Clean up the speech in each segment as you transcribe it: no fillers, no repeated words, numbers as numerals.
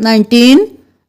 19,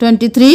23,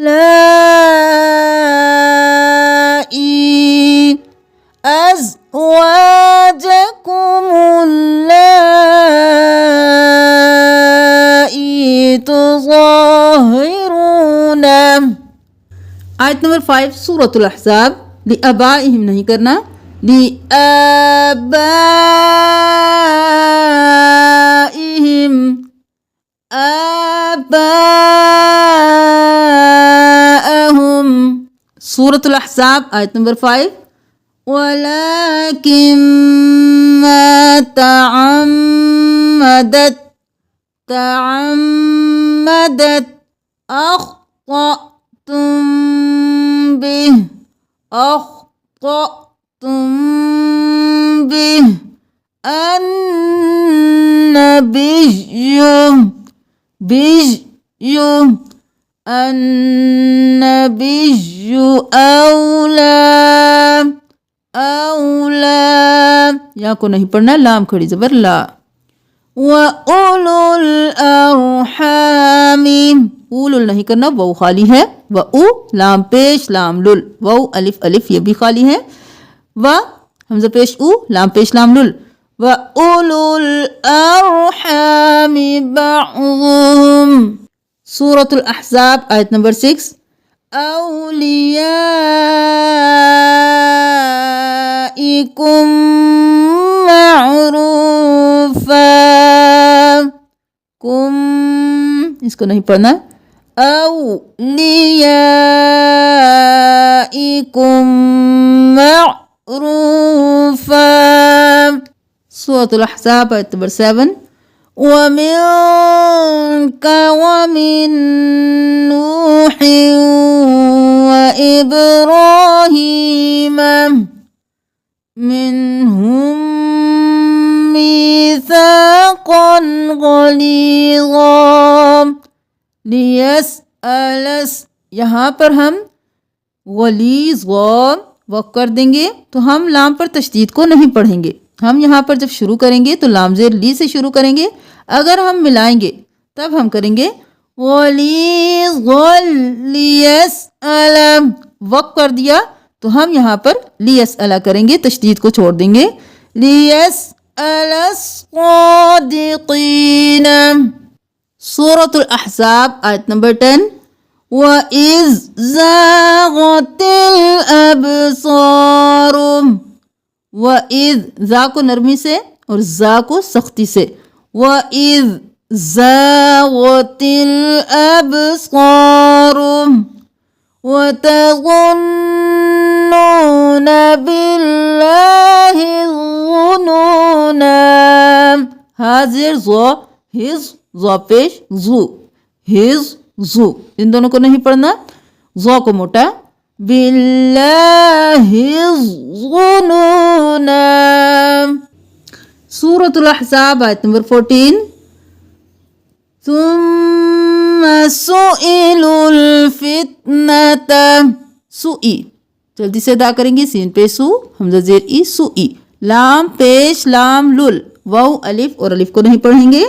اللائي أزواجكم اللائي تظاهرون. آیت نمبر 5 سورۃ الاحزاب. لآبائہم نہیں کرنا، لآبائہم، آباءہم. سورۃ الاحزاب آیت نمبر 5. وَلَكِنْ مَا تعمدت أخطأتم به النبي أولى. یا کو نہیں پڑھنا، لام کھڑی زبر لا. وَأُولُو الْأَرْحَامِ، اولو نہیں کرنا، وہ خالی ہے. وَأُ لام پیش لام لل، وہ الف الف یہ بھی خالی ہے. و حمزہ پیش او لام پیش لام لل. وَأُولُو الْأَرْحَامِ بَعْضُهُمْ. سورۃ الاحزاب آیت نمبر 6. أوليائكم معروفا، کم اس کو نہیں پڑھنا. أوليائكم معروفا. سورۃ الاحزاب آیت نمبر 7. ومنك ومن نوح وإبراهيم منهم ميثاقا غليظا. لیسأل، یہاں پر ہم غلیظ وقف کر دیں گے تو ہم لام پر تشدید کو نہیں پڑھیں گے. ہم یہاں پر جب شروع کریں گے تو لام زیر لی سے شروع کریں گے. اگر ہم ملائیں گے تب ہم کریں گے غلیظ لیسأل. وقف کر دیا تو ہم یہاں پر لیسأل کریں گے، تشدید کو چھوڑ دیں گے. لیسأل الصادقین. سورۃ الاحزاب آیت نمبر 10. وَإِذْ زَاغَتِ الْأَبْصَارُ. وَإِذْ، زا کو نرمی سے اور زا کو سختی سے. وَإِذْ زَاغَتِ الْأَبْصَارُ وَتَظُنُّونَ بِاللَّهِ الظُّنُونَا. حاضر زو ہز زو پیش زو ہز زو، ان دونوں کو نہیں پڑھنا، زو کو موٹا. باللہ الظنونا. سورۃ الاحزاب آیت نمبر 14. ثم سئلوا الفتنة. سوئی جلدی سے ادا کریں گے، سین پہ سو حمزہ زیر ای سوئی، لام پیش لام لل، واو الف اور الف کو نہیں پڑھیں گے.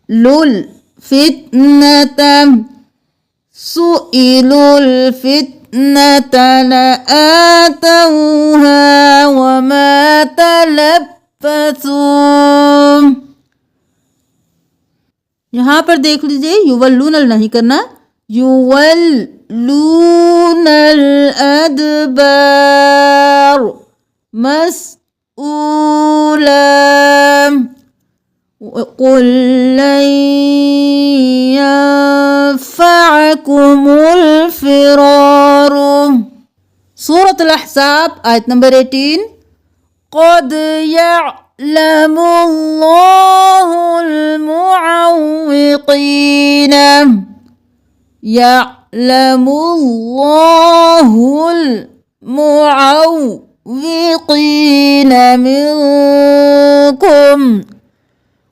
لل فتنة. سئلوا الفتنة لآتوها وما تلبثوا. یہاں پر دیکھ لیجئے یولون نہیں کرنا، یولون الادبار. مسئولا. قل لن ينفعكم الفرار. سورۃ الاحزاب آیت نمبر 18. قد يعلم الله المعوقين. يعلم الله المعوقين منكم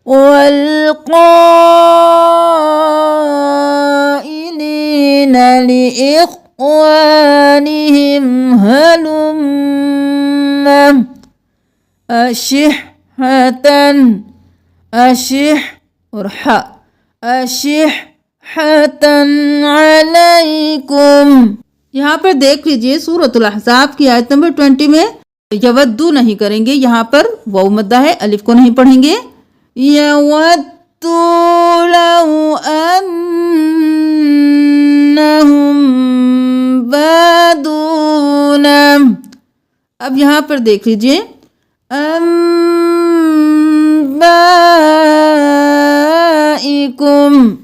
والقائلين لإخوانهم هلم أشحة. أشح اور حا، أشحة علیکم. یہاں پر دیکھ لیجئے سورۃ الاحزاب کی آیت نمبر 20 میں یودو نہیں کریں گے، یہاں پر واو مدہ ہے، الف کو نہیں پڑھیں گے. یودو لو انہم بادون. اب یہاں پر دیکھ لیجئے انبائکم.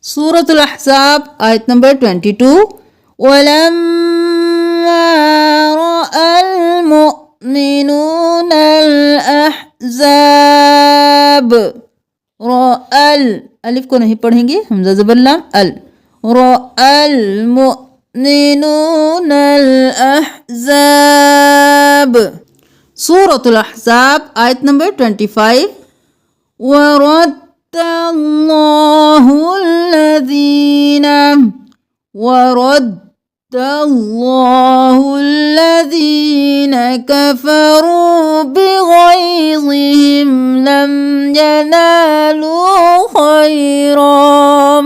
سورۃ الاحزاب آیت نمبر 22. وَلَمَّا رَأَى الْمُؤْمِنُونَ الْأَحْزَابَ. رَأَى الف کو نہیں پڑھیں گے، حمزہ زبر لام ال. رَأَى الْمُؤْمِنُونَ الْأَحْزَابَ. سورۃ الاحزاب آیت نمبر 25. وَرَدَّ اللَّهُ الَّذِينَ كَفَرُوا بِغَيْظِهِمْ لَمْ يَنَالُوا خَيْرًا.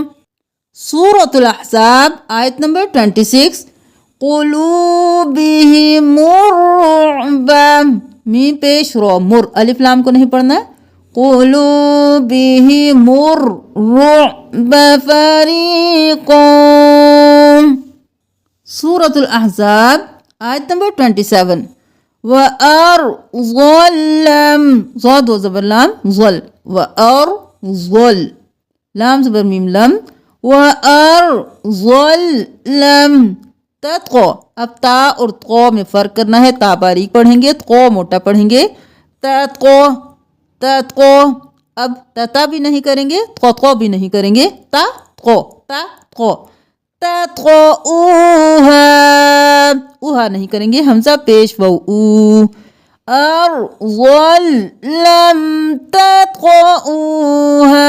سورۃ الاحزاب آیت نمبر 26. قُلُوبِهِمُ الرُّعْبَ. میم پیش رو مر، الف لام کو نہیں پڑھنا. قُلُوبِهِمُ الرُّعْبَ فَرِيقًا. سورۃ الاحزاب آیت نمبر 27. وَأَرْضَلَّمْ. ضاد و زبر لام ظل. وَأَرْضَل لام زبر میم لم. وَأَرْضَلَّمْ. تَتْقَو. اب تا اور تقو میں فرق کرنا ہے، تا باریک پڑھیں گے، تقو موٹا پڑھیں گے. تَتْقَو تَتْقَو. اب تتا بھی نہیں کریں گے، تقو بھی نہیں کریں گے، تا تقو تا تقو. تَتْقَوْهَا. اوہا نہیں کریں گے، حمزہ پیش وو او. أَرْضَلَّمْ تَتْقَوْهَا.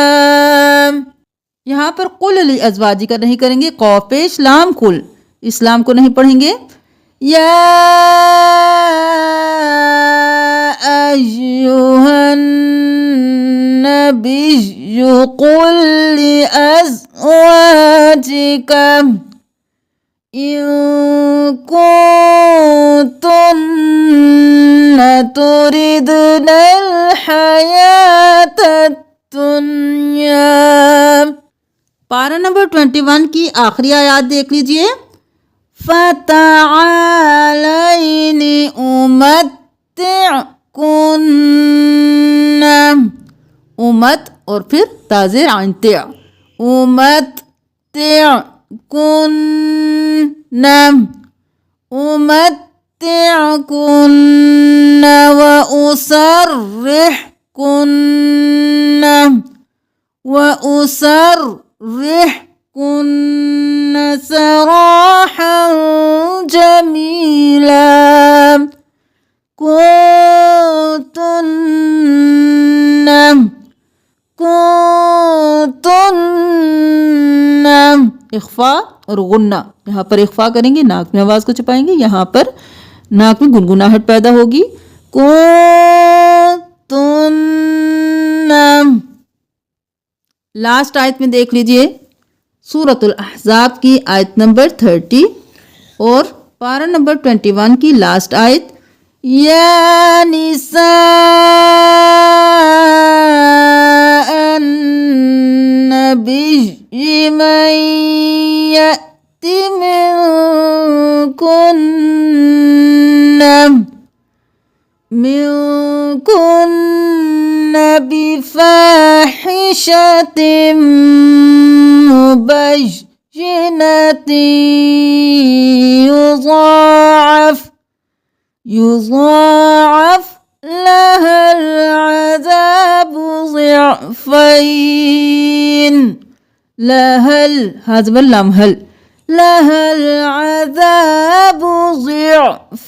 یہاں پر قل لِأَزْوَاجِكَ نہیں کریں گے، قوف پیش لام قل، اسلام کو نہیں پڑھیں گے. یا ایھا النبی قل لأزواجك إن كنتن تردن الحياة الدنيا. پارہ نمبر 21 کی آخری آیات دیکھ لیجئے. فَتَعَالَيْنِ أُمَتِّعْكُنَّ. امت اور پھر تازر عین تع. أُمَتِّعْكُنَّ أُمَتِّعْكُنَّ وَأُسَرِّحْكُنَّ سَرَاحًا جَمِيلًا. كنتن اخفا اور غنہ. یہاں پر اخفا کریں گے، ناک میں آواز کو چھپائیں گے، یہاں پر ناک میں گنگناہٹ پیدا ہوگی. كنتن. لاسٹ آیت میں دیکھ لیجئے سورۃ الاحزاب کی آیت نمبر 30 اور پارہ نمبر 21 کی لاسٹ آیت. یا نساء النبی من یأت منکن بفاحشة مبینة يضاعف لها العذاب ضعفين. لها اللام هل. لها العذاب ضعفين.